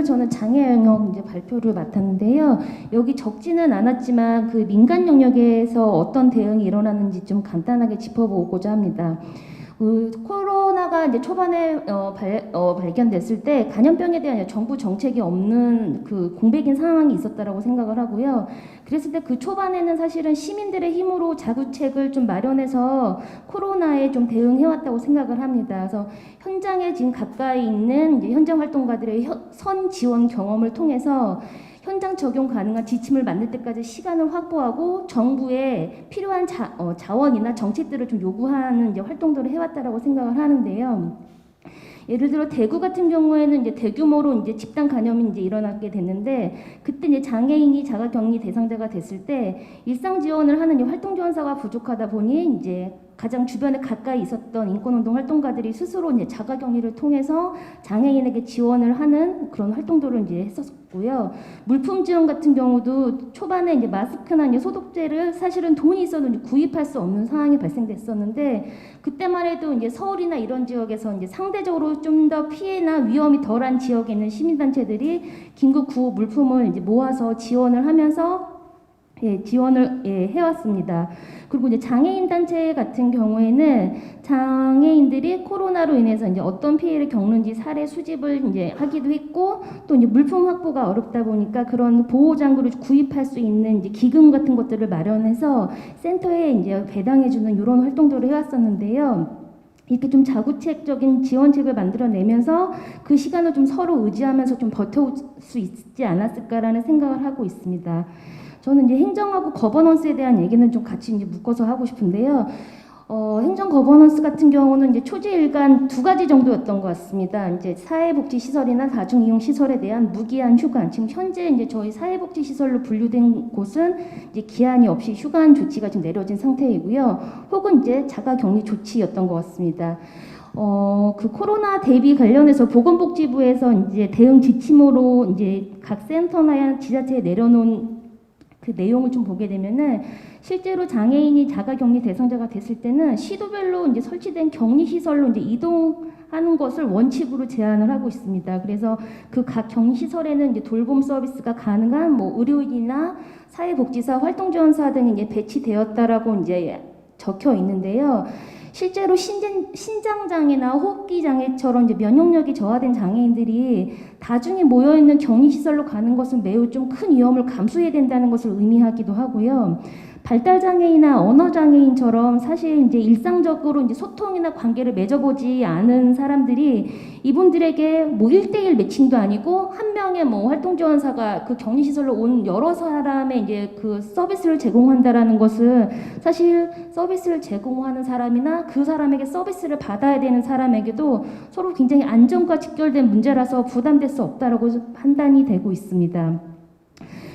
저는 장애 영역 이제 발표를 맡았는데요. 여기 적지는 않았지만 그 민간 영역에서 어떤 대응이 일어나는지 좀 간단하게 짚어보고자 합니다. 코로나가 이제 초반에 발견됐을 때 감염병에 대한 정부 정책이 없는 그 공백인 상황이 있었다라고 생각을 하고요. 그랬을 때 그 초반에는 사실은 시민들의 힘으로 자구책을 좀 마련해서 코로나에 좀 대응해왔다고 생각을 합니다. 그래서 현장에 지금 가까이 있는 이제 현장 활동가들의 선 지원 경험을 통해서 현장 적용 가능한 지침을 만들 때까지 시간을 확보하고 정부에 필요한 자원이나 정책들을 좀 요구하는 이제 활동들을 해왔다라고 생각을 하는데요. 예를 들어 대구 같은 경우에는 이제 대규모로 이제 집단 감염이 이제 일어나게 됐는데 그때 이제 장애인이 자가격리 대상자가 됐을 때 일상 지원을 하는 활동 지원사가 부족하다 보니 이제 가장 주변에 가까이 있었던 인권운동 활동가들이 스스로 이제 자가격리를 통해서 장애인에게 지원을 하는 그런 활동들을 이제 했었고요. 물품 지원 같은 경우도 초반에 이제 마스크나 이제 소독제를 사실은 돈이 있어도 이제 구입할 수 없는 상황이 발생됐었는데 그때만 해도 이제 서울이나 이런 지역에서 이제 상대적으로 좀 더 피해나 위험이 덜한 지역에 있는 시민단체들이 긴급 구호 물품을 이제 모아서 지원을 하면서 지원을 해왔습니다. 그리고 이제 장애인 단체 같은 경우에는 장애인들이 코로나로 인해서 이제 어떤 피해를 겪는지 사례 수집을 이제 하기도 했고 또 이제 물품 확보가 어렵다 보니까 그런 보호 장구를 구입할 수 있는 이제 기금 같은 것들을 마련해서 센터에 이제 배당해주는 이런 활동들을 해왔었는데요. 이렇게 좀 자구책적인 지원책을 만들어내면서 그 시간을 좀 서로 의지하면서 좀 버텨올 수 있지 않았을까라는 생각을 하고 있습니다. 저는 이제 행정하고 거버넌스에 대한 얘기는 좀 같이 이제 묶어서 하고 싶은데요. 행정 거버넌스 같은 경우는 이제 초지일관 두 가지 정도였던 것 같습니다. 이제 사회복지시설이나 다중이용시설에 대한 무기한 휴관. 지금 현재 이제 저희 사회복지시설로 분류된 곳은 이제 기한이 없이 휴관 조치가 지금 내려진 상태이고요. 혹은 이제 자가격리 조치였던 것 같습니다. 그 코로나 대비 관련해서 보건복지부에서 이제 대응 지침으로 이제 각 센터나 지자체에 내려놓은 그 내용을 좀 보게 되면은 실제로 장애인이 자가격리 대상자가 됐을 때는 시도별로 이제 설치된 격리시설로 이제 이동하는 것을 원칙으로 제한을 하고 있습니다. 그래서 그 각 격리시설에는 이제 돌봄 서비스가 가능한 뭐 의료인이나 사회복지사, 활동지원사 등이 이제 배치되었다라고 이제 적혀 있는데요. 실제로 신장장애나 호흡기장애처럼 이제 면역력이 저하된 장애인들이 다중에 모여있는 격리시설로 가는 것은 매우 좀 큰 위험을 감수해야 된다는 것을 의미하기도 하고요. 발달장애인이나 언어장애인처럼 사실 이제 일상적으로 이제 소통이나 관계를 맺어보지 않은 사람들이 이분들에게 뭐 1대1 매칭도 아니고 한 명의 뭐 활동지원사가 그 격리시설로 온 여러 사람의 이제 그 서비스를 제공한다라는 것은 사실 서비스를 제공하는 사람이나 그 사람에게 서비스를 받아야 되는 사람에게도 서로 굉장히 안전과 직결된 문제라서 부담될 수 없다라고 판단이 되고 있습니다.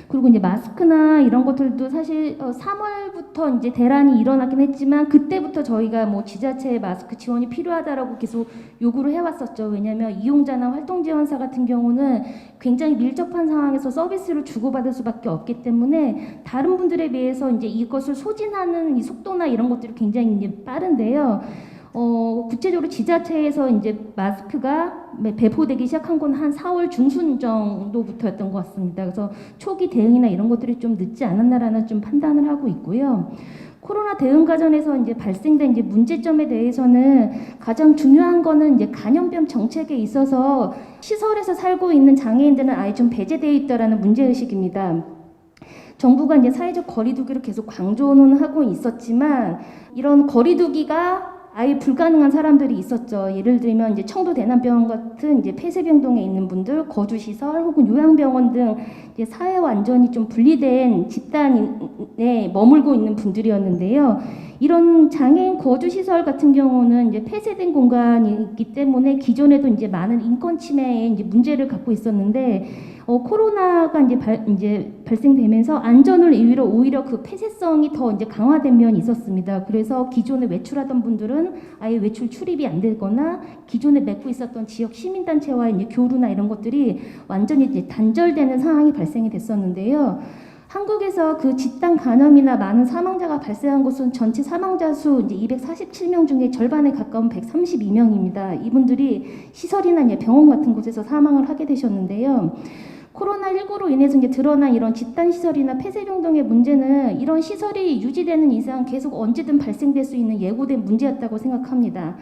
그리고 이제 마스크나 이런 것들도 사실 3월부터 이제 대란이 일어나긴 했지만 그때부터 저희가 뭐 지자체에 마스크 지원이 필요하다라고 계속 요구를 해왔었죠. 왜냐하면 이용자나 활동지원사 같은 경우는 굉장히 밀접한 상황에서 서비스를 주고받을 수밖에 없기 때문에 다른 분들에 비해서 이제 이것을 소진하는 이 속도나 이런 것들이 굉장히 이제 빠른데요. 구체적으로 지자체에서 이제 마스크가 배포되기 시작한 건 한 4월 중순 정도부터였던 것 같습니다. 그래서 초기 대응이나 이런 것들이 좀 늦지 않았나라는 좀 판단을 하고 있고요. 코로나 대응 과정에서 이제 발생된 이제 문제점에 대해서는 가장 중요한 거는 이제 감염병 정책에 있어서 시설에서 살고 있는 장애인들은 아예 좀 배제되어 있다라는 문제의식입니다. 정부가 이제 사회적 거리두기를 계속 강조는 하고 있었지만 이런 거리두기가 아예 불가능한 사람들이 있었죠. 예를 들면 이제 청도 대남병원 같은 이제 폐쇄병동에 있는 분들, 거주시설 혹은 요양병원 등 이제 사회와 완전히 좀 분리된 집단에 머물고 있는 분들이었는데요. 이런 장애인 거주시설 같은 경우는 이제 폐쇄된 공간이기 때문에 기존에도 이제 많은 인권 침해에 이제 문제를 갖고 있었는데 코로나가 이제 발생되면서 안전을 이유로 오히려 그 폐쇄성이 더 이제 강화된 면이 있었습니다. 그래서 기존에 외출하던 분들은 아예 외출 출입이 안 되거나 기존에 맺고 있었던 지역 시민단체와의 이제 교류나 이런 것들이 완전히 이제 단절되는 상황이 발생이 됐었는데요. 한국에서 그 집단 감염이나 많은 사망자가 발생한 곳은 전체 사망자 수 이제 247명 중에 절반에 가까운 132명입니다. 이분들이 시설이나 이제 병원 같은 곳에서 사망을 하게 되셨는데요. 코로나19로 인해서 이제 드러난 이런 집단시설이나 폐쇄병 등의 문제는 이런 시설이 유지되는 이상 계속 언제든 발생될 수 있는 예고된 문제였다고 생각합니다.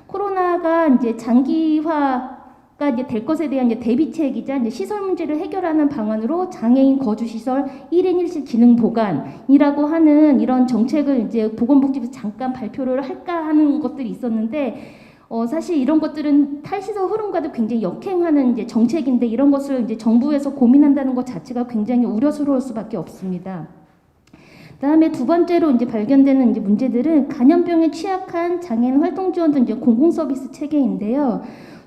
코로나가 이제 장기화가 이제 될 것에 대한 이제 대비책이자 이제 시설 문제를 해결하는 방안으로 장애인 거주시설 1인 1실 기능 보관이라고 하는 이런 정책을 이제 보건복지부에서 잠깐 발표를 할까 하는 것들이 있었는데 사실 이런 것들은 탈시설 흐름과도 굉장히 역행하는 이제 정책인데 이런 것을 이제 정부에서 고민한다는 것 자체가 굉장히 우려스러울 수밖에 없습니다. 그다음에 두 번째로 이제 발견되는 이제 문제들은 감염병에 취약한 장애인 활동 지원 등 이제 공공 서비스 체계인데요.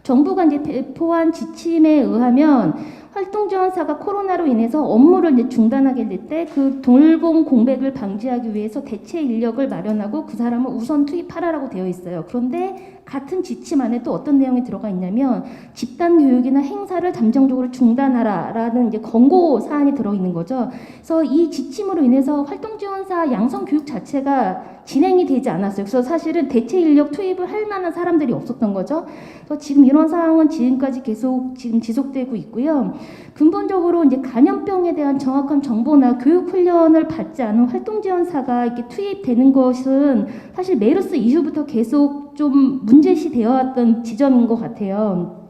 정부가 이제 배포한 지침에 의하면 활동 지원사가 코로나로 인해서 업무를 이제 중단하게 될 때 그 돌봄 공백을 방지하기 위해서 대체 인력을 마련하고 그 사람을 우선 투입하라라고 되어 있어요. 그런데 같은 지침 안에 또 어떤 내용이 들어가 있냐면 집단 교육이나 행사를 잠정적으로 중단하라라는 이제 권고 사안이 들어 있는 거죠. 그래서 이 지침으로 인해서 활동 지원사 양성 교육 자체가 진행이 되지 않았어요. 그래서 사실은 대체 인력 투입을 할 만한 사람들이 없었던 거죠. 그래서 지금 이런 상황은 지금까지 계속 지금 지속되고 있고요. 근본적으로 이제 감염병에 대한 정확한 정보나 교육 훈련을 받지 않은 활동 지원사가 이렇게 투입되는 것은 사실 메르스 이후부터 계속 좀 문제시 되어 왔던 지점인 것 같아요.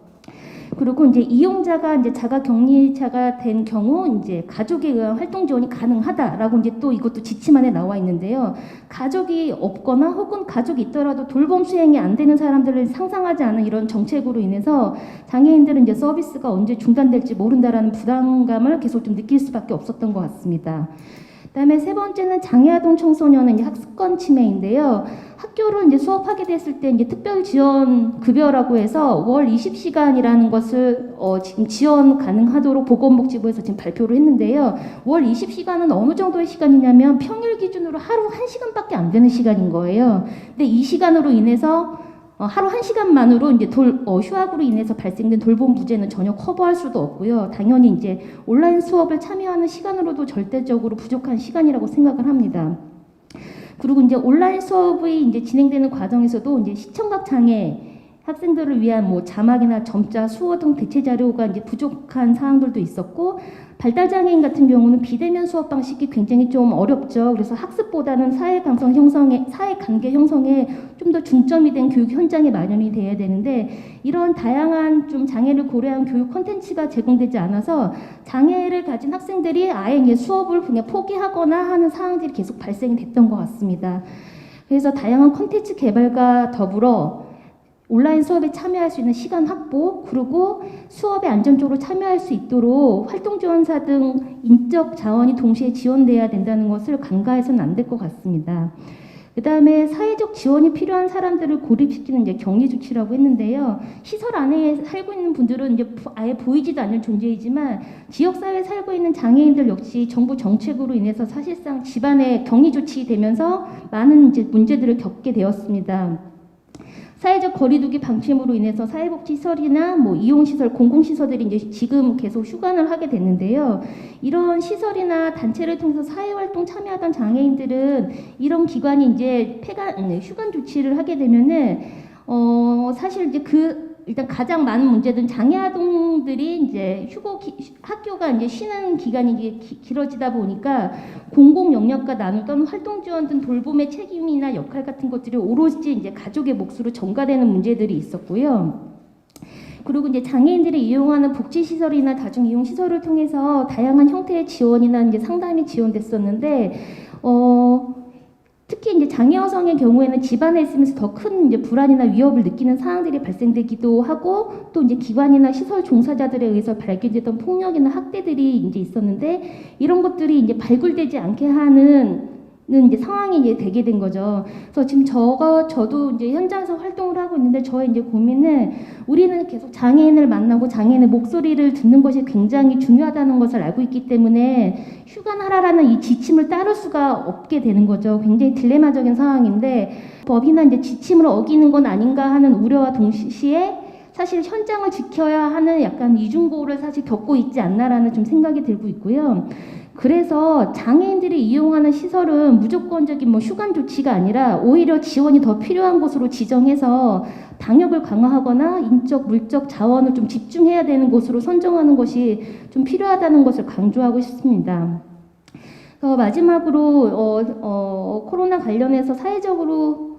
그리고 이제 이용자가 이제 자가격리자가 된 경우 이제 가족에 의한 활동 지원이 가능하다라고 이제 또 이것도 지침안에 나와 있는데요. 가족이 없거나 혹은 가족이 있더라도 돌봄 수행이 안 되는 사람들을 상상하지 않은 이런 정책으로 인해서 장애인들은 이제 서비스가 언제 중단될지 모른다라는 부담감을 계속 좀 느낄 수밖에 없었던 것 같습니다. 그다음에 세 번째는 장애아동 청소년은 이제 학습권 침해인데요. 학교를 이제 수업하게 됐을 때 이제 특별 지원 급여라고 해서 월 20시간이라는 것을 지금 지원 가능하도록 보건복지부에서 지금 발표를 했는데요. 월 20시간은 어느 정도의 시간이냐면 평일 기준으로 하루 1시간밖에 안 되는 시간인 거예요. 근데 이 시간으로 인해서 하루 1시간만으로 이제 휴학으로 인해서 발생된 돌봄 부재는 전혀 커버할 수도 없고요. 당연히 이제 온라인 수업을 참여하는 시간으로도 절대적으로 부족한 시간이라고 생각을 합니다. 그리고 이제 온라인 수업이 이제 진행되는 과정에서도 이제 시청각 장애 학생들을 위한 뭐 자막이나 점자, 수어 등 대체 자료가 이제 부족한 사항들도 있었고, 발달 장애인 같은 경우는 비대면 수업 방식이 굉장히 좀 어렵죠. 그래서 학습보다는 사회 관계 형성에 좀 더 중점이 된 교육 현장이 마련이 돼야 되는데, 이런 다양한 좀 장애를 고려한 교육 콘텐츠가 제공되지 않아서 장애를 가진 학생들이 아예 이제 수업을 그냥 포기하거나 하는 상황들이 계속 발생이 됐던 것 같습니다. 그래서 다양한 콘텐츠 개발과 더불어 온라인 수업에 참여할 수 있는 시간 확보, 그리고 수업에 안정적으로 참여할 수 있도록 활동 지원사 등 인적 자원이 동시에 지원돼야 된다는 것을 간과해서는 안 될 것 같습니다. 그 다음에 사회적 지원이 필요한 사람들을 고립시키는 이제 격리 조치라고 했는데요. 시설 안에 살고 있는 분들은 이제 아예 보이지도 않는 존재이지만 지역사회에 살고 있는 장애인들 역시 정부 정책으로 인해서 사실상 집안에 격리 조치되면서 많은 이제 문제들을 겪게 되었습니다. 사회적 거리두기 방침으로 인해서 사회복지시설이나 뭐 이용시설, 공공시설들이 이제 지금 계속 휴관을 하게 됐는데요. 이런 시설이나 단체를 통해서 사회활동 참여하던 장애인들은 이런 기관이 이제 휴관 조치를 하게 되면은 사실 이제 일단 가장 많은 문제는 장애아동들이 이제 학교가 이제 쉬는 기간이 이제 길어지다 보니까 공공 영역과 나누던 활동 지원 등 돌봄의 책임이나 역할 같은 것들이 오로지 이제 가족의 몫으로 전가되는 문제들이 있었고요. 그리고 이제 장애인들이 이용하는 복지시설이나 다중이용시설을 통해서 다양한 형태의 지원이나 이제 상담이 지원됐었는데, 특히 이제 장애 여성의 경우에는 집안에 있으면서 더 큰 이제 불안이나 위협을 느끼는 상황들이 발생되기도 하고, 또 이제 기관이나 시설 종사자들에 의해서 발견됐던 폭력이나 학대들이 이제 있었는데, 이런 것들이 이제 발굴되지 않게 하는 이제 상황이 이제 되게 된 거죠. 그래서 지금 저도 이제 현장에서 활동을 하고 있는데, 저의 이제 고민은 우리는 계속 장애인을 만나고 장애인의 목소리를 듣는 것이 굉장히 중요하다는 것을 알고 있기 때문에 휴관하라라는 이 지침을 따를 수가 없게 되는 거죠. 굉장히 딜레마적인 상황인데, 법이나 이제 지침을 어기는 건 아닌가 하는 우려와 동시에 사실 현장을 지켜야 하는 약간 이중고를 사실 겪고 있지 않나라는 좀 생각이 들고 있고요. 그래서 장애인들이 이용하는 시설은 무조건적인 뭐 휴관 조치가 아니라 오히려 지원이 더 필요한 곳으로 지정해서 방역을 강화하거나 인적, 물적 자원을 좀 집중해야 되는 곳으로 선정하는 것이 좀 필요하다는 것을 강조하고 싶습니다. 마지막으로 코로나 관련해서 사회적으로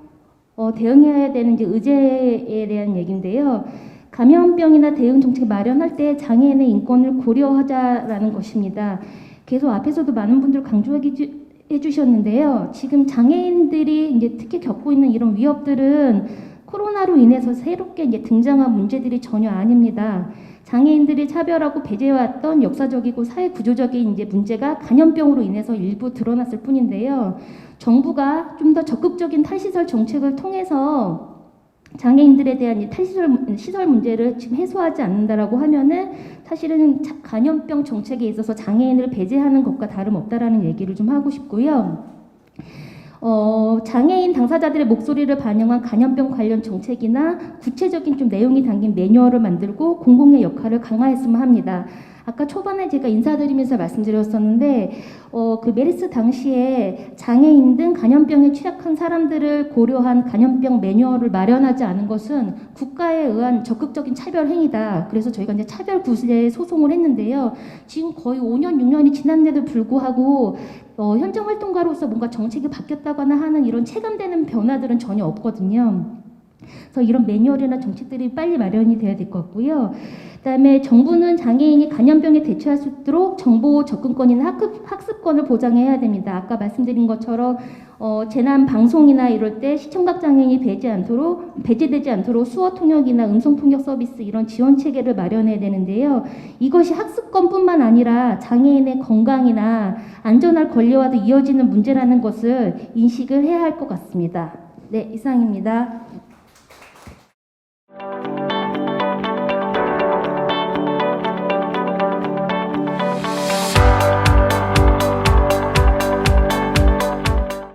대응해야 되는 이제 의제에 대한 얘기인데요. 감염병이나 대응 정책 마련할 때 장애인의 인권을 고려하자라는 것입니다. 계속 앞에서도 많은 분들 강조해 주셨는데요. 지금 장애인들이 이제 특히 겪고 있는 이런 위협들은 코로나로 인해서 새롭게 이제 등장한 문제들이 전혀 아닙니다. 장애인들이 차별하고 배제해왔던 역사적이고 사회 구조적인 이제 문제가 감염병으로 인해서 일부 드러났을 뿐인데요. 정부가 좀 더 적극적인 탈시설 정책을 통해서 장애인들에 대한 이 시설 문제를 지금 해소하지 않는다라고 하면은 사실은 감염병 정책에 있어서 장애인을 배제하는 것과 다름없다라는 얘기를 좀 하고 싶고요. 장애인 당사자들의 목소리를 반영한 감염병 관련 정책이나 구체적인 좀 내용이 담긴 매뉴얼을 만들고 공공의 역할을 강화했으면 합니다. 아까 초반에 제가 인사드리면서 말씀드렸었는데 그 메르스 당시에 장애인 등 감염병에 취약한 사람들을 고려한 감염병 매뉴얼을 마련하지 않은 것은 국가에 의한 적극적인 차별 행위다. 그래서 저희가 이제 차별 구제 소송을 했는데요. 지금 거의 5년, 6년이 지났는데도 불구하고 현장 활동가로서 뭔가 정책이 바뀌었다거나 하는 이런 체감되는 변화들은 전혀 없거든요. 그래서 이런 매뉴얼이나 정책들이 빨리 마련이 돼야 될 것 같고요. 그다음에 정부는 장애인이 감염병에 대처할 수 있도록 정보 접근권이나 학습권을 보장해야 됩니다. 아까 말씀드린 것처럼 재난 방송이나 이럴 때 시청각 장애인이 배제되지 않도록 수어 통역이나 음성 통역 서비스 이런 지원 체계를 마련해야 되는데요. 이것이 학습권뿐만 아니라 장애인의 건강이나 안전할 권리와도 이어지는 문제라는 것을 인식을 해야 할 것 같습니다. 네, 이상입니다.